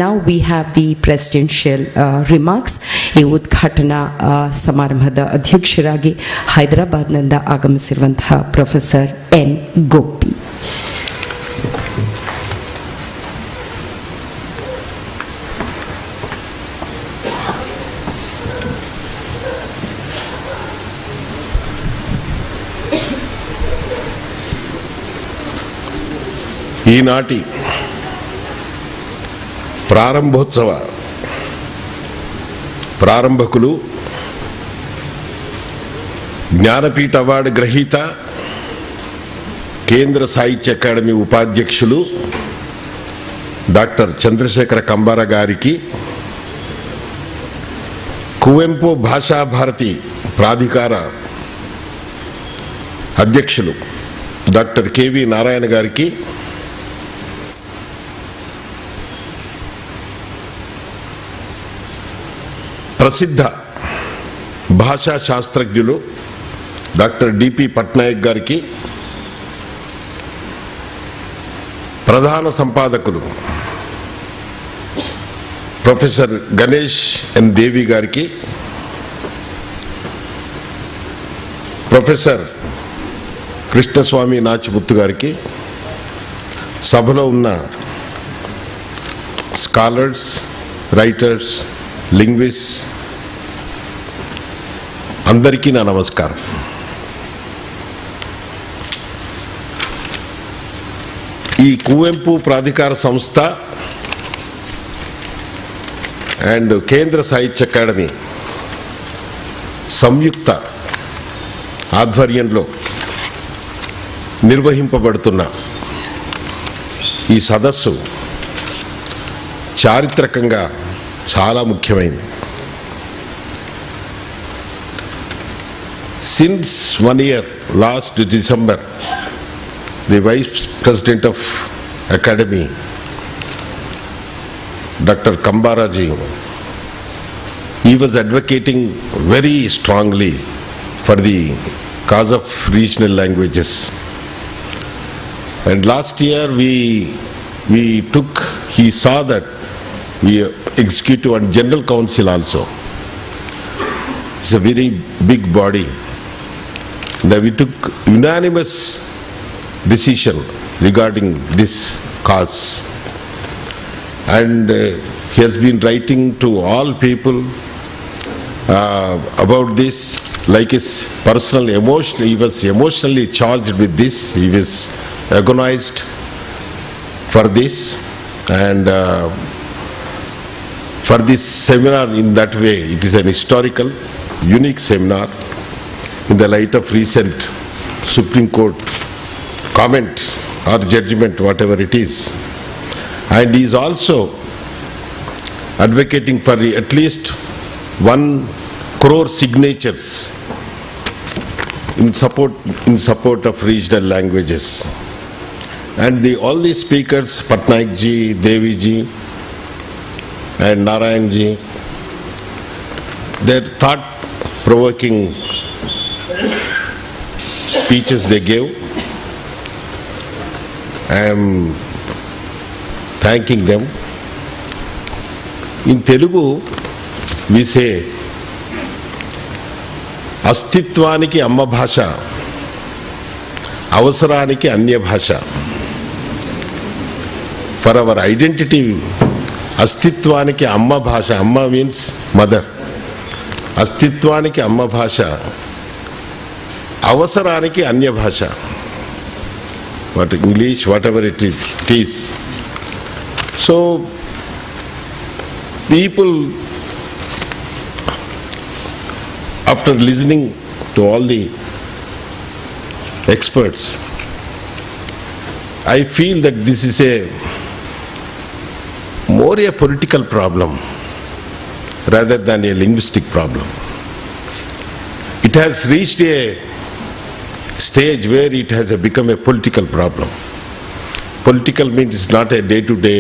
Now we have the presidential remarks. ಈ ಉದ್ಘಾಟನಾ ಸಮಾರಂಭದ ಅಧ್ಯಕ್ಷರಾಗಿ ಹೈದರಾಬಾದ್ನಿಂದ ಆಗಮಿಸಿರುವಂತಹ ಪ್ರೊಫೆಸರ್ ಎನ್ ಗೋಪಿ. ఈనాటి ప్రారంభోత్సవ ప్రారంభకులు జ్ఞానపీఠ అవార్డు గ్రహీత కేంద్ర సాహిత్య అకాడమీ ఉపాధ్యక్షులు డాక్టర్ చంద్రశేఖర కంబార గారికి, కువెంపు భాషా భారతి ప్రాధికార అధ్యక్షులు డాక్టర్ కెవి నారాయణ గారికి, ప్రసిద్ధ భాషా శాస్త్రజ్ఞులు డాక్టర్ డిపి పట్నాయక్ గారికి, ప్రధాన సంపాదకులు ప్రొఫెసర్ గణేష్ ఎన్ దేవి గారికి, ప్రొఫెసర్ కృష్ణస్వామి నాచిముత్తు గారికి, సభలో ఉన్న స్కాలర్స్, రైటర్స్, లింగ్విస్ట్ అందరికీ నా నమస్కారం. ఈ కువెంపు ప్రాధికార సంస్థ అండ్ కేంద్ర సాహిత్య అకాడమీ సంయుక్త ఆధ్వర్యంలో నిర్వహింపబడుతున్న ఈ సదస్సు చారిత్రకంగా చాలా ముఖ్యమైనది. Since 1 year, last December, the Vice President of Academy, Dr. Kambara ji, he was advocating very strongly for the cause of regional languages. And last year he saw that we executive and general council also. It's a very big body. That we took unanimous decision regarding this cause, and he has been writing to all people about this, like his personal emotion. He was emotionally charged with this. He was agonized for this, and for this seminar in that way, it is an historical, unique seminar in the light of recent Supreme Court comment or judgment, whatever it is. And he is also advocating for at least 1 crore signatures in support of regional languages. And all the speakers, Patnaik ji, Devi ji and Narayan ji, their thought-provoking speeches they gave. I am thanking them. In Telugu we say, అస్తిత్వానికి అమ్మ భాష, అవసరానికి అన్య భాష. For our identity, అస్తిత్వానికి అమ్మ భాష, అమ్మ means mother, అస్తిత్వానికి అమ్మ భాష, అవసరానికి అన్య భాష. What English, whatever it is. So people, after listening to all the experts, I feel that this is more a political problem rather than a linguistic problem. It has reached a stage where it has become a political problem. Political means it's not a day-to-day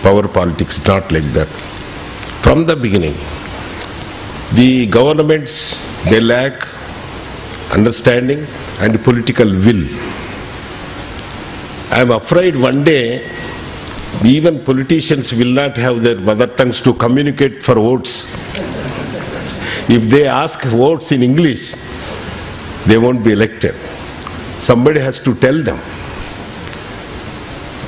power politics, not like that. From the beginning, the governments, they lack understanding and political will. I am afraid one day Even politicians will not have their mother tongues to communicate for votes. If they ask votes in English, they won't be elected. Somebody has to tell them.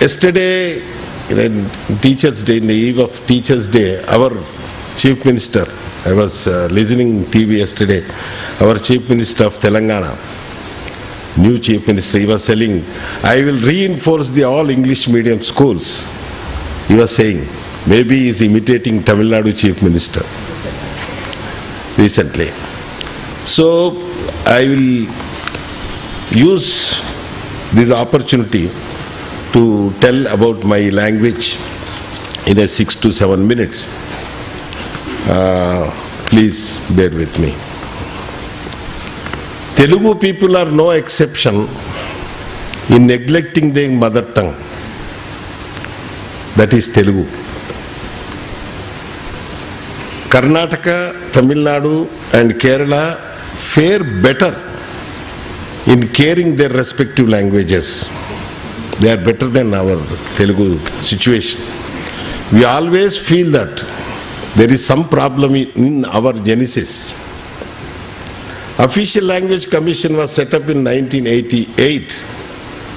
Yesterday, in Teachers' Day, in the eve of Teachers' Day, our Chief Minister, I was listening TV yesterday, our Chief Minister of Telangana, new Chief Minister, he was saying, I will reinforce the all English medium schools. He was saying, maybe he is imitating Tamil Nadu Chief Minister recently. So I will use this opportunity to tell about my language in a 6 to 7 minutes. Please bear with me. Telugu people are no exception in neglecting their mother tongue. That is Telugu. Karnataka, Tamil Nadu and Kerala fare better in caring their respective languages. They are better than our Telugu situation. We always feel that there is some problem in our genesis. Official Language Commission was set up in 1988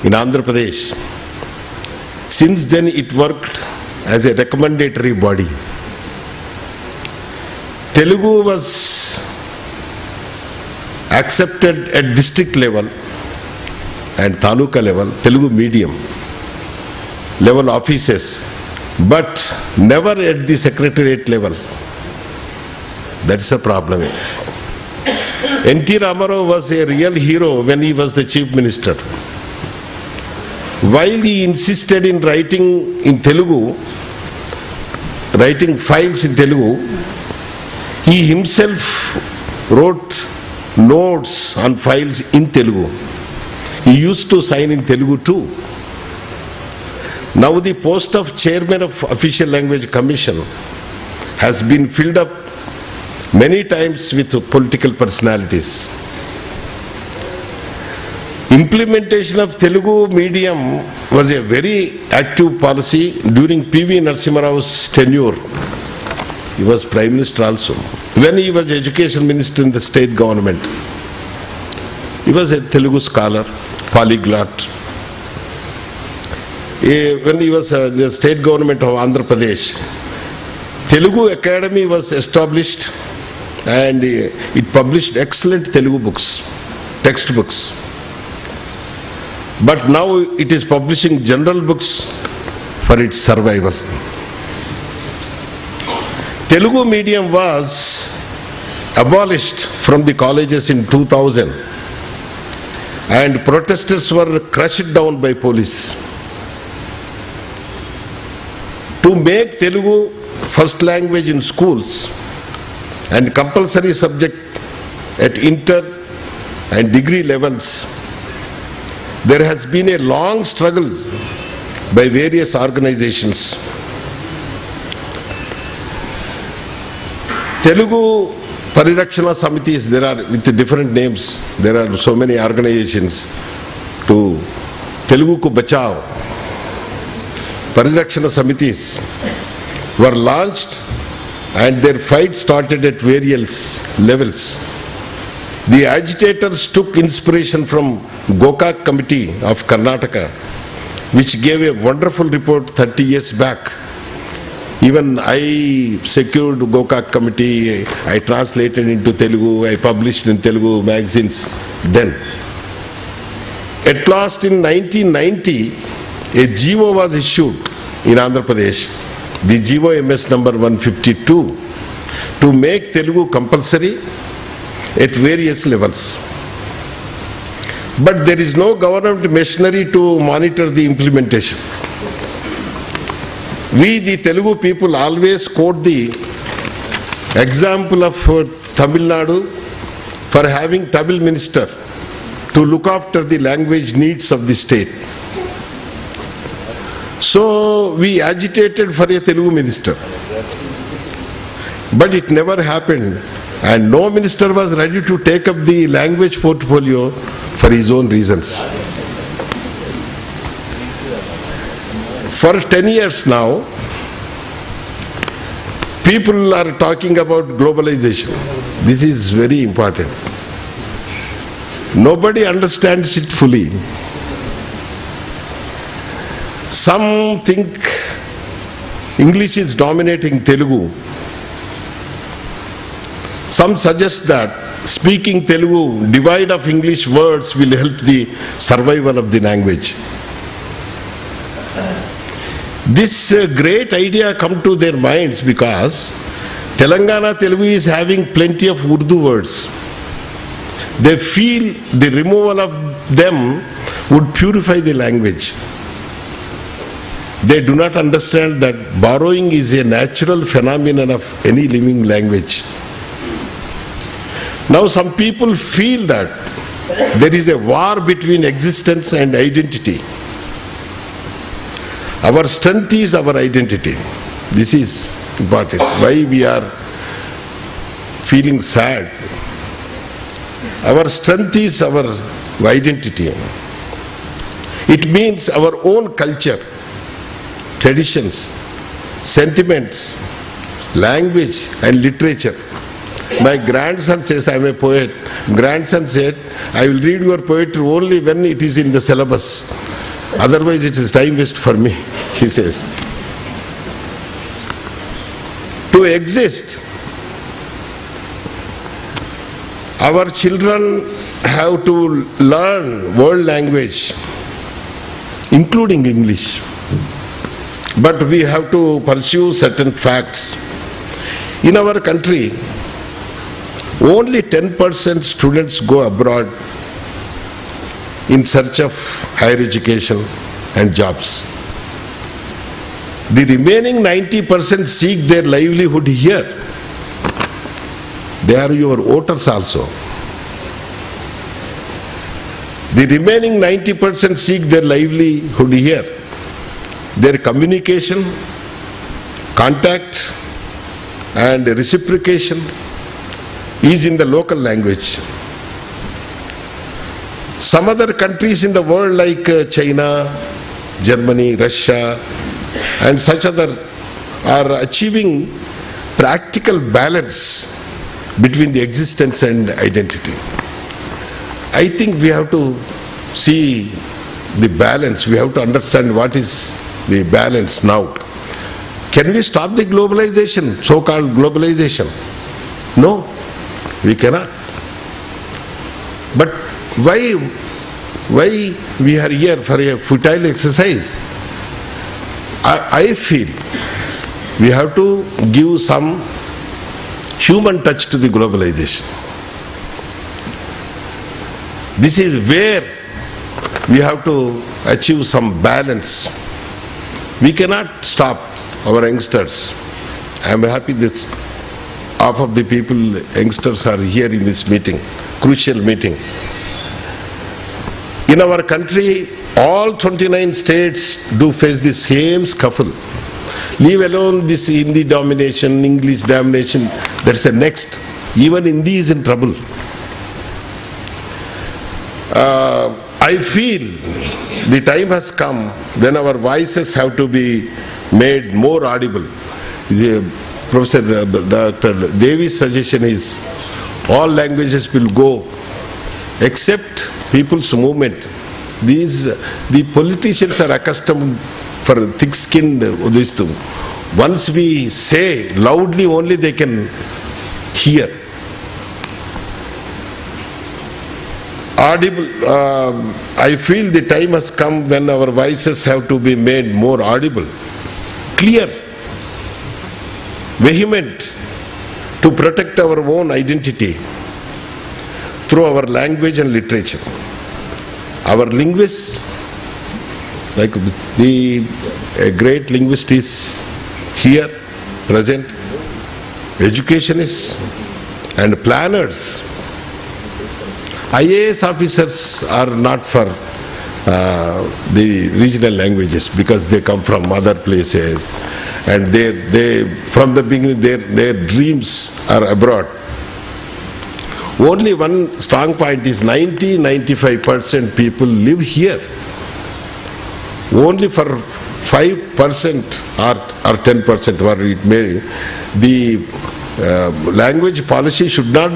in Andhra Pradesh. Since then it worked as a recommendatory body. Telugu was accepted at district level and taluka level, Telugu medium level offices, but never at the secretariat level. That's a problem. N.T. Ramarao was a real hero when he was the Chief Minister. While he insisted in writing in Telugu, writing files in Telugu, he himself wrote notes on files in Telugu. He used to sign in Telugu too. Now the post of Chairman of Official Language Commission has been filled up many times with political personalities. Implementation of Telugu medium was a very active policy during P.V. Narasimha Rao's tenure. He was Prime Minister also. When he was Education Minister in the state government, he was a Telugu scholar, polyglot. When he was the state government of Andhra Pradesh, Telugu Academy was established and it published excellent Telugu books, textbooks. But now it is publishing general books for its survival. Telugu medium was abolished from the colleges in 2000 and protesters were crushed down by police. To make Telugu first language in schools and compulsory subject at inter and degree levels, there has been a long struggle by various organizations. Telugu Parirakshana Samitis, there are with different names, there are so many organizations. To Telugu Ku Bachao, Parirakshana Samitis were launched and their fight started at various levels. The agitators took inspiration from Gokak Committee of Karnataka, which gave a wonderful report 30 years back. Even I secured Gokak Committee, I translated into Telugu, I published in Telugu magazines then. At last in 1990, a GO was issued in Andhra Pradesh, the GO MS number 152, to make Telugu compulsory at various levels. But there is no government machinery to monitor the implementation. We, the Telugu people, always quote the example of Tamil Nadu for having Tamil minister to look after the language needs of the state. So we agitated for a Telugu minister. But it never happened, and no minister was ready to take up the language portfolio for his own reasons. For 10 years now, people are talking about globalization. This is very important. Nobody understands it fully. Some think English is dominating Telugu. Some suggest that speaking Telugu, divide of English words will help the survival of the language. This great idea come to their minds because Telangana Telugu is having plenty of Urdu words. They feel the removal of them would purify the language. They do not understand that borrowing is a natural phenomenon of any living language. Now some people feel that there is a war between existence and identity. Our strength is our identity. This is important. Why we are feeling sad? Our strength is our identity. It means our own culture, traditions, sentiments, language and literature. My grandson says I am a poet. Grandson said, I will read your poetry only when it is in the syllabus. Otherwise it is time waste for me, he says. To exist, our children have to learn world language, including English. But we have to pursue certain facts. In our country, only 10% students go abroad in search of higher education and jobs. The remaining 90% seek their livelihood here. They are your voters also. The remaining 90% seek their livelihood here. Their communication, contact and reciprocation is in the local language. Some other countries in the world like China, Germany, Russia and such other are achieving practical balance between the existence and identity. I think we have to see the balance. We have to understand what is the balance now. Can we stop the globalization, so-called globalization? No, we cannot. But why we are here for a futile exercise? I feel we have to give some human touch to the globalization. This is where we have to achieve some balance. We cannot stop our youngsters. I am happy that half of the people, youngsters, are here in this meeting, crucial meeting. In our country, all 29 states do face the same scuffle. Leave alone this Hindi domination, English domination, that's the next. Even Hindi is in trouble. I feel the time has come when our voices have to be made more audible. Professor Dr. Devi's suggestion is all languages will go except people's movement. The politicians are accustomed for thick-skinned. Once we say loudly, only they can hear. Audible. I feel the time has come when our voices have to be made more audible, clear, vehement, to protect our own identity through our language and literature. Our linguists, like a great linguist is here, present, educationists and planners. IAS officers are not for the regional languages because they come from other places and they from the beginning their dreams are abroad. Only one strong point is 90-95% people live here. Only for 5% or 10%, or it may, the language policy should not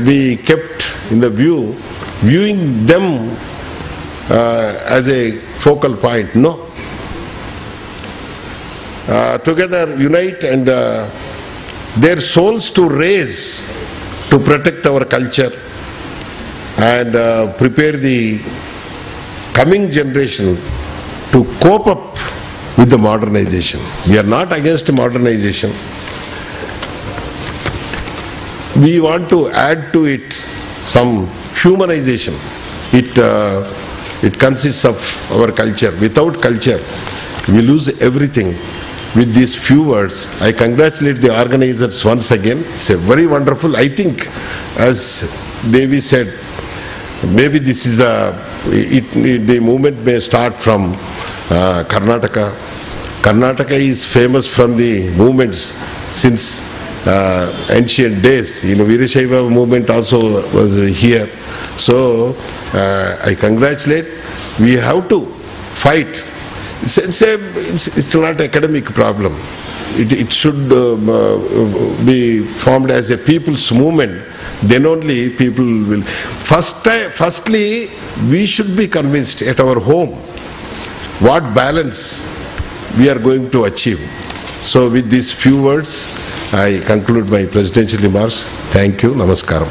be kept in the viewing them as a focal point. No. Together unite and their souls to raise to protect our culture and prepare the coming generation to cope up with the modernization. We are not against modernization. We want to add to it some humanization. It consists of our culture. Without culture, we lose everything. With these few words, I congratulate the organizers once again. It's a very wonderful, I think, as Devi said, maybe this is the movement may start from Karnataka. Karnataka is famous from the movements since ancient days. Veerashaiva movement also was here. So I congratulate. We have to fight. It's not an academic problem. It should be formed as a people's movement. Then only people will. Firstly, we should be convinced at our home what balance we are going to achieve. So with these few words, I conclude my presidential remarks. Thank you. Namaskaram.